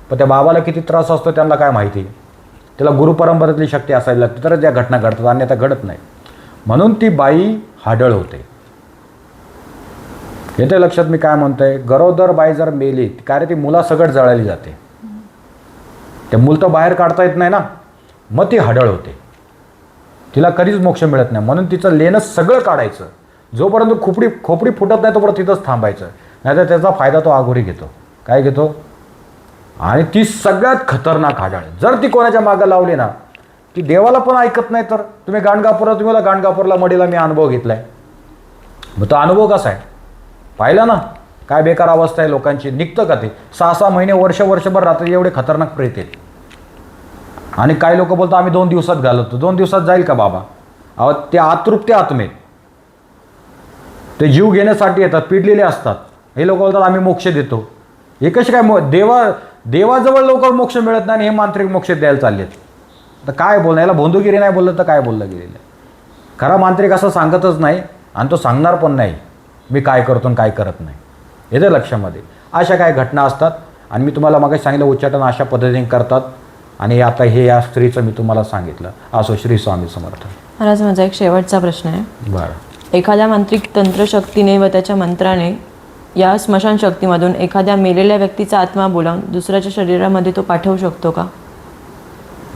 पण त्या बाबाला किती त्रास असतो त्यांना काय माहिती. त्याला गुरुपरंपरेतली शक्ती असायला लागते तरच त्या घटना घडतात, अन्यथा घडत नाही. म्हणून ती बाई हाडळ होते. येते लक्षात मी काय म्हणतोय. गरोदर बाई जर मेली काय ती मुलासकट जळाली जाते. ते मूल तर बाहेर काढता येत नाही ना, मग ती हाडळ होते. तिला कधीच मोक्ष मिळत नाही. म्हणून तिचं लेणं सगळं काढायचं. जोपर्यंत खोपडी फुटत नाही तोपर्यंत तिथंच थांबायचं, नाहीतर त्याचा फायदा तो अघोरी घेतो. काय घेतो, आणि ती सगळ्यात खतरनाक हाडळ. जर ती कोणाच्या मागं लावली ना ती देवाला पण ऐकत नाही तर तुम्ही गाणगापूरला गाणगापूरला मडीला मी अनुभव घेतला आहे. मग तो अनुभव कसा आहे पाहिला ना, काय बेकार अवस्था आहे लोकांची. निघतं का ते 6-6 महिने वर्षभर राहतात, एवढे खतरनाक प्रेत आहेत. आणि काही लोक बोलतात आम्ही 2 दिवसात घालवतो. 2 दिवसात जाईल का बाबा? अहो ते अतृप्ती आत्मेत, ते जीव घेण्यासाठी येतात, पिडलेले असतात. हे लोक बोलतात आम्ही मोक्ष देतो. हे कसे काय देवाजवळ लवकर मोक्ष मिळत नाही आणि हे मांत्रिक मोक्ष द्यायला चाललेत. तर काय बोलणं, याला भोंदूगिरी नाही बोललं तर काय बोललं गेलेलं. खरा मांत्रिक असं सांगतच नाही आणि तो सांगणार पण नाही मी काय करतो आणि काय करत नाही. येतं लक्षामध्ये. अशा काय घटना असतात आणि मी तुम्हाला मग सांगितलं उच्चाटन अशा पद्धतीने करतात. आणि आता हे या स्त्रीचं मी तुम्हाला सांगितलं. असो श्री स्वामी समर्थ. महाराज माझा एक शेवटचा प्रश्न आहे. बरं. एखाद्या मांत्रिक तंत्रशक्तीने व त्याच्या मंत्राने या स्मशानशक्तीमधून एखाद्या मेलेल्या व्यक्तीचा आत्मा बोलावून दुसऱ्याच्या शरीरामध्ये तो पाठवू शकतो का?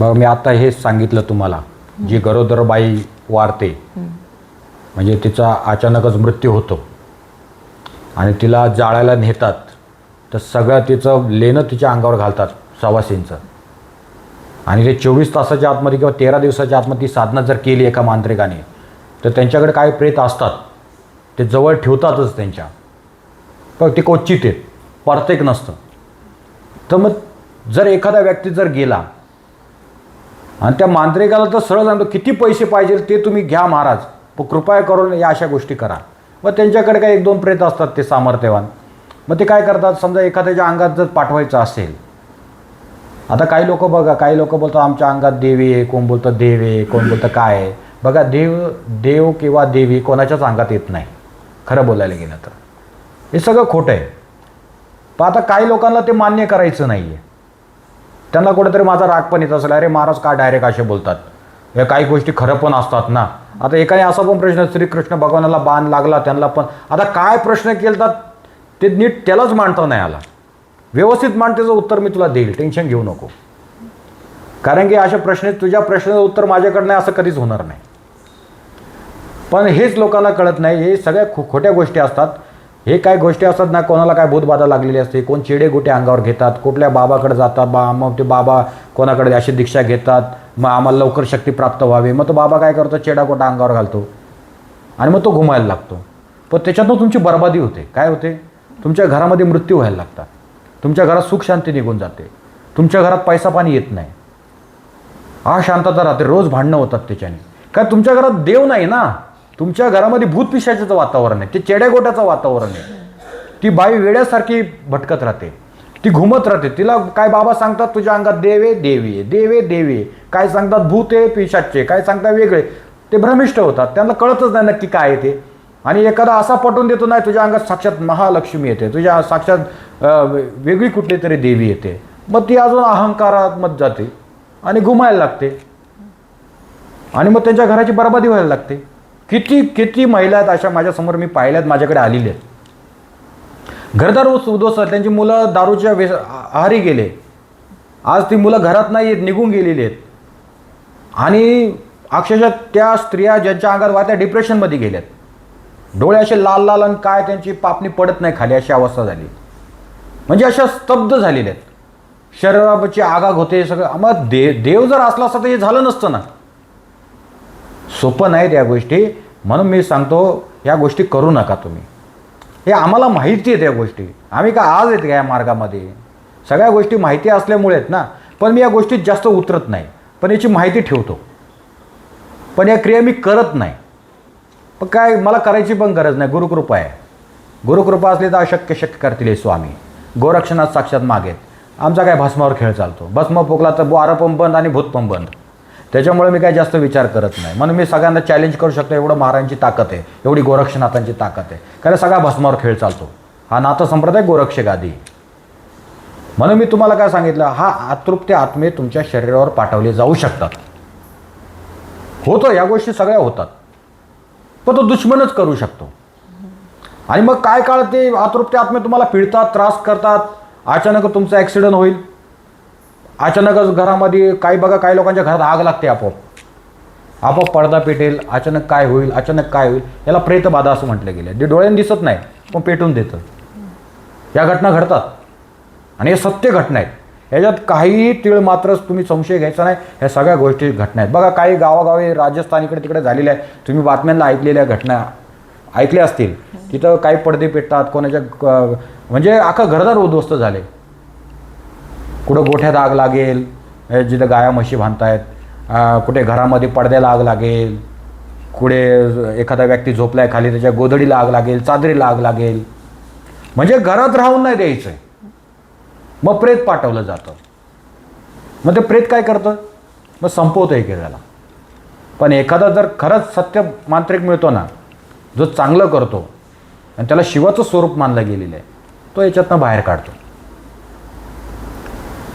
बघ मी आता हेच सांगितलं तुम्हाला. जी गरोदर बाई वारते म्हणजे तिचा अचानकच मृत्यू होतो आणि तिला जाळायला नेतात तर सगळं तिचं लेणं तिच्या अंगावर घालतात सवासींचं. आणि ते 24 तासाच्या आतमध्ये किंवा 13 दिवसाच्या आतमध्ये ती साधना जर केली एका मांत्रिकाने तर त्यांच्याकडे काही प्रेत असतात ते जवळ ठेवतातच त्यांच्या. पण ते क्वचित आहेत, प्रत्येक नसतं. तर मग जर एखादा व्यक्ती जर गेला आणि त्या मांत्रिकाला तर सरळ सांगतो किती पैसे पाहिजे ते तुम्ही घ्या महाराज, पण कृपया करून या अशा गोष्टी करा. मग त्यांच्याकडे काही 1-2 प्रेत असतात ते सामर्थ्यवान. मग ते काय करतात, समजा एखाद्याच्या अंगात जर पाठवायचं असेल, आता काही लोक बघा, काही लोक बोलतात आमच्या अंगात देवी आहे, कोण बोलतं देव आहे, कोण बोलतं काय आहे. बघा देव किंवा देवी कोणाच्याच अंगात येत नाही खरं बोलायला गेलं तर. हे सगळं खोटं आहे. पण आता काही लोकांना ते मान्य करायचं नाही आहे. त्यांना कुठेतरी माझा राग पण येत असेल, अरे महाराज का डायरेक्ट असे बोलतात, या काही गोष्टी खरं पण असतात ना. आता एकाने असा पण प्रश्न, श्रीकृष्ण भगवानाला बाण लागला त्यांना पण, आता काय प्रश्न केलतात ते नीट त्यालाच मांडता नाही आला. व्यवस्थित मांड, त्याचं उत्तर मी तुला देईल, टेन्शन घेऊ नको. कारण की अशा प्रश्न, तुझ्या प्रश्नाचं उत्तर माझ्याकडं नाही असं कधीच होणार नाही. पण हेच लोकांना कळत नाही. हे सगळ्या खोट्या गोष्टी असतात. हे काय गोष्टी असतात ना, कोणाला काय भूतबाधा लागलेली असते, कोण चेडे गोटे अंगावर घेतात, कुठल्या बाबाकडे जातात, मग ते बाबा कोणाकडे अशी दीक्षा घेतात, मग आम्हाला लवकर शक्ती प्राप्त व्हावी. मग तो बाबा काय करतो, चेडा गोटा अंगावर घालतो आणि मग तो घुमायला लागतो. पण त्याच्यातून तुमची बर्बादी होते. काय होते, तुमच्या घरामध्ये मृत्यू व्हायला लागतात, तुमच्या घरात सुख शांती निघून जाते, तुमच्या घरात पैसा पाणी येत नाही, अशांतता राहते, रोज भांडणं होतात त्याच्याने. काय तुमच्या घरात देव नाही ना, तुमच्या घरामध्ये भूतपिशाचाचं वातावरण आहे, ते चेड्यागोट्याचं वातावरण आहे. ती बाई वेड्यासारखी भटकत राहते, ती घुमत राहते. तिला काय बाबा सांगतात तुझ्या अंगात देवे देवी देवे देवी, काय सांगतात भूत आहे पिशाचे, काय सांगतात वेगळे. ते भ्रमिष्ट होतात, त्यांना कळतच नाही नक्की काय आहे ते. आणि एखादा असा पटवून देतो, नाही तुझ्या अंगात साक्षात महालक्ष्मी येते, तुझ्या साक्षात वेगळी कुठली तरी देवी येते. मग ती अजून अहंकारात मत जाते आणि घुमायला लागते आणि मग त्यांच्या घराची बर्बादी व्हायला लागते. किती किती महिला आहेत अशा माझ्यासमोर, मी पाहिल्यात, माझ्याकडे आलेले आहेत. घरदार उद्ध्वस्त, त्यांची मुलं दारूच्या आहारी गेले, आज ती मुलं घरात नाही आहेत, निघून गेलेली आहेत. आणि अक्षरशः त्या स्त्रिया ज्यांच्या अंगात वाहत्या डिप्रेशनमध्ये गेल्यात, डोळे असे लाल लाल आणि काय त्यांची पापणी पडत नाही खाली, अशी अवस्था झाली. म्हणजे अशा स्तब्ध झालेल्या आहेत, शरीराची आगाग होते सगळं. मग देव जर असला असता तर हे झालं नसतं ना. सोपं नाहीत या गोष्टी. म्हणून मी सांगतो या गोष्टी करू नका तुम्ही. हे आम्हाला माहिती आहेत या गोष्टी, आम्ही का आज आहेत का या मार्गामध्ये, सगळ्या गोष्टी माहिती असल्यामुळे आहेत ना. पण मी या गोष्टीत जास्त उतरत नाही, पण याची माहिती ठेवतो, पण या क्रिया मी करत नाही. पण काय मला करायची पण गरज नाही, गुरुकृपा आहे. गुरुकृपा असली तर अशक्य शक्य करतील हे स्वामी. गोरक्षणात साक्षात मागेत. आमचा काय भस्मावर खेळ चालतो, भस्म पोकला तर वारं पण बंद आणि भूत पण बंद. त्याच्यामुळे मी काय जास्त विचार करत नाही. म्हणून मी सगळ्यांना चॅलेंज करू शकतो, एवढं महाराजांची ताकद आहे, एवढी गोरक्षनाथांची ताकद आहे. कारण सगळा भस्मावर खेळ चालतो. हा नाथ संप्रदाय गोरक्ष गादी. म्हणून मी तुम्हाला काय सांगितलं, हा अतृप्त आत्मे तुमच्या शरीरावर पाठवले जाऊ शकतात. होतं, या गोष्टी सगळ्या होतात, पण तो दुश्मनच करू शकतो. आणि मग काय काळ ते अतृप्त आत्मे तुम्हाला पिळतात, त्रास करतात. अचानक तुमचा ॲक्सिडेंट होईल, अचानकच घरामध्ये काही बघा, काही लोकांच्या घरात आग लागते, आपोआप पडदा पेटेल, अचानक काय होईल, अचानक काय होईल. याला प्रेतबाधा असं म्हटलं गेलं. ते डोळ्याने दिसत नाही पण पेटून देतं. या घटना घडतात आणि हे सत्य घटना आहेत. याच्यात काहीही तीळ मात्र तुम्ही संशय घ्यायचा नाही. ह्या सगळ्या गोष्टी घटना आहेत. बघा काही गावागावी राजस्थान इकडे तिकडे झालेल्या आहे. तुम्ही बातम्यांना ऐकलेल्या घटना ऐकल्या असतील. तिथं काही पडदे पेटतात, कोणाच्या म्हणजे अख्खं घरदार उद्ध्वस्त झाले. कुठं गोठ्यात आग लागेल, जिथं गाया म्हशी बांधतायत, कुठे घरामध्ये पडद्याला आग लागेल, कुठे एखादा व्यक्ती झोपलाय खाली त्याच्या गोधडीला आग लागेल, चादरीला आग लागेल. म्हणजे घरात राहून नाही द्यायचं. मग प्रेत पाठवलं जातं. मग ते प्रेत काय करतं? मग संपवतं एकेकाला. पण एखादा जर खरंच सत्य मांत्रिक मिळतो ना, जो चांगलं करतो आणि त्याला शिवाचं स्वरूप मानलं गेलेलं आहे, तो याच्यातनं बाहेर काढतो.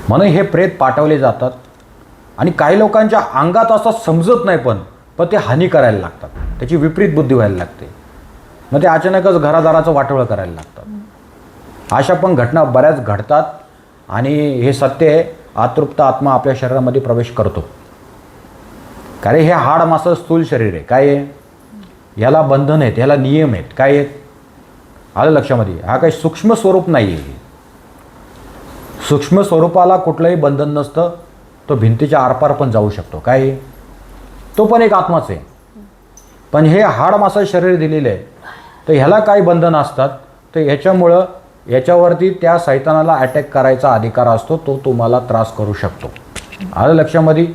म्हणून हे प्रेत पाठवले जातात. आणि काही लोकांच्या अंगात असं समजत नाही, पण ते हानी करायला लागतात. त्याची विपरीत बुद्धी व्हायला लागते. मग ते अचानकच घरादाराचं वाटोळं करायला लागतात. अशा पण घटना बऱ्याच घडतात. आणि हे सत्य आहे, अतृप्त आत्मा आपल्या शरीरामध्ये प्रवेश करतो. कारण हे हाड मासं स्थूल शरीर आहे. काय आहे? याला बंधन आहेत, याला नियम आहेत. काय आहेत? आलं लक्षामध्ये? हा काही सूक्ष्म स्वरूप नाही आहे. सूक्ष्म स्वरूपाला कुठलंही बंधन नसतं. तो भिंतीच्या आरपार पण जाऊ शकतो. काय आहे? तो पण एक आत्माच आहे. पण हे हाड मासं शरीर दिलेलं आहे, तर ह्याला काही बंधनं असतात. तर ह्याच्यामुळं याच्यावरती त्या सैतानाला अटॅक करायचा अधिकार असतो. तो तुम्हाला त्रास करू शकतो. आलं लक्षामध्ये?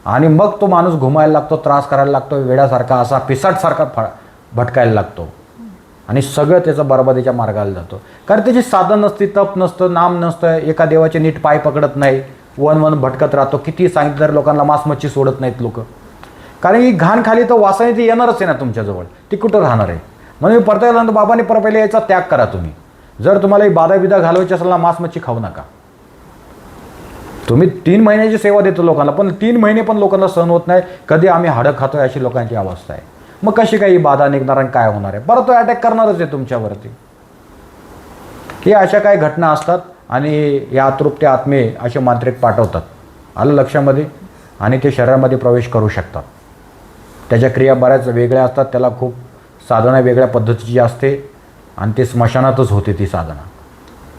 आणि मग तो माणूस घुमायला लागतो, त्रास करायला लागतो, वेड्यासारखा असा पिसाटसारखा भटकायला लागतो. आणि सगळं त्याचं बरबादीच्या मार्गाला जातो. कारण त्याची साधन नसती, तप नसतं, नाम नसतं, एका देवाचे नीट पाय पकडत नाही, वन भटकत राहतो. किती सांगितलं तर लोकांना मांस मच्छी सोडत नाहीत लोक. कारण ही घाण खाली तर वासाने ती येणारच आहे ना तुमच्याजवळ. ती कुठं राहणार आहे? म्हणून परतायला बाबांनी पहिले याचा त्याग करा तुम्ही. जर तुम्हाला ही बाधा बिदा घालवायची असेल ना, मांस मच्छी खाऊ नका. तुम्ही 3 महिन्याची सेवा देतो लोकांना, पण 3 महिने पण लोकांना सहन होत नाही. कधी आम्ही हाडं खातोय अशी लोकांची अवस्था आहे. मग कशी काही बाधा निघणार आणि काय होणार आहे? परत तो अटॅक करणारच आहे तुमच्यावरती. हे अशा काही घटना असतात. आणि या अतृप्त आत्मे असे मांत्रिक पाठवतात. आलं लक्षामध्ये? आणि ते शरीरामध्ये प्रवेश करू शकतात. त्याच्या क्रिया बऱ्याच वेगळ्या असतात. त्याला खूप साधना वेगळ्या पद्धतीची असते. आणि ते स्मशानातच होते ती साधना.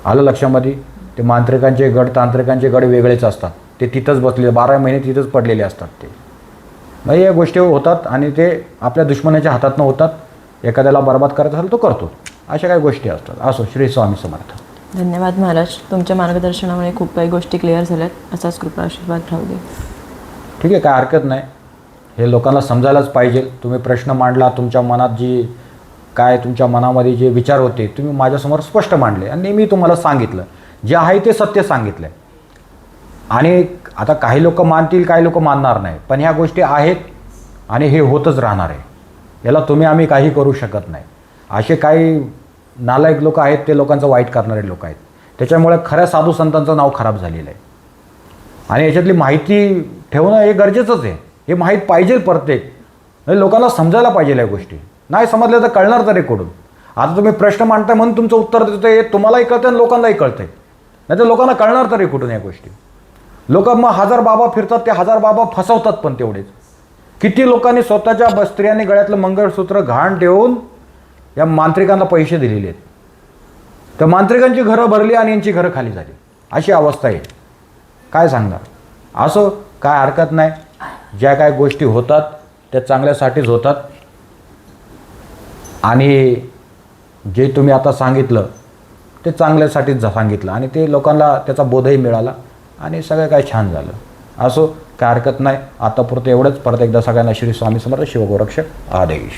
आलं लक्षामध्ये? ते मांत्रिकांचे गड, तांत्रिकांचे गड वेगळेच असतात. ते तिथंच बसले, 12 महिने तिथंच पडलेले असतात. ते मग या गोष्टी होतात आणि ते आपल्या दुश्मनाच्या हातातनं होतात. एखाद्याला बरबाद करायचा असेल तो करतो. अशा काही गोष्टी असतात. असो. श्री स्वामी समर्थ. धन्यवाद महाराज. तुमच्या मार्गदर्शनामुळे खूप काही गोष्टी क्लिअर झाल्यात. असाच कृपा आशीर्वाद राहू दे. ठीक आहे, काय हरकत नाही. हे लोकांना समजायलाच पाहिजे. तुम्ही प्रश्न मांडला, तुमच्या मनात काय तुमच्या मनामध्ये जे विचार होते तुम्ही माझ्यासमोर स्पष्ट मांडले. आणि मी तुम्हाला सांगितलं, जे आहे ते सत्य सांगितलं आहे. आणि आता काही लोक मानतील, काही लोक मानणार नाही. पण ह्या गोष्टी आहेत आणि हे होतच राहणार आहे. याला आम्ही काही करू शकत नाही. असे काही नालायक लोक आहेत, ते लोकांचं वाईट करणारे लोक आहेत. त्याच्यामुळे खऱ्या साधू संतांचं नाव खराब झालेलं आहे. आणि याच्यातली माहिती ठेवणं हे गरजेचंच आहे. हे माहीत पाहिजे प्रत्येक. लोकांना समजायला पाहिजे या गोष्टी. नाही समजल्या तर कळणार तरी कुठून? आता तुम्ही प्रश्न मांडताय म्हणून तुमचं उत्तर देतोय, तुम्हालाही कळतं आणि लोकांनाही कळतंय. नाही तर लोकांना कळणार तरी कुठून या गोष्टी? लोक मग 1000 बाबा फिरतात, ते 1000 बाबा फसवतात पण तेवढेच. किती लोकांनी स्वतःच्या स्त्रियांनी गळ्यातलं मंगळसूत्र घाण ठेवून या मांत्रिकांना पैसे दिलेले आहेत. तर मांत्रिकांची घरं भरली आणि यांची घरं खाली झाली. अशी अवस्था आहे. काय सांगणार? असो, काय हरकत नाही. ज्या काय गोष्टी होतात त्या चांगल्यासाठीच होतात. आणि जे तुम्ही आता सांगितलं ते चांगल्यासाठीच सांगितलं. आणि ते लोकांना त्याचा बोधही मिळाला आणि सगळं काय छान झालं. असो, काय हरकत नाही. आतापुरतं एवढंच. परत एकदा सगळ्यांना श्री स्वामी समर्थ शिवगोरक्षक आदेश.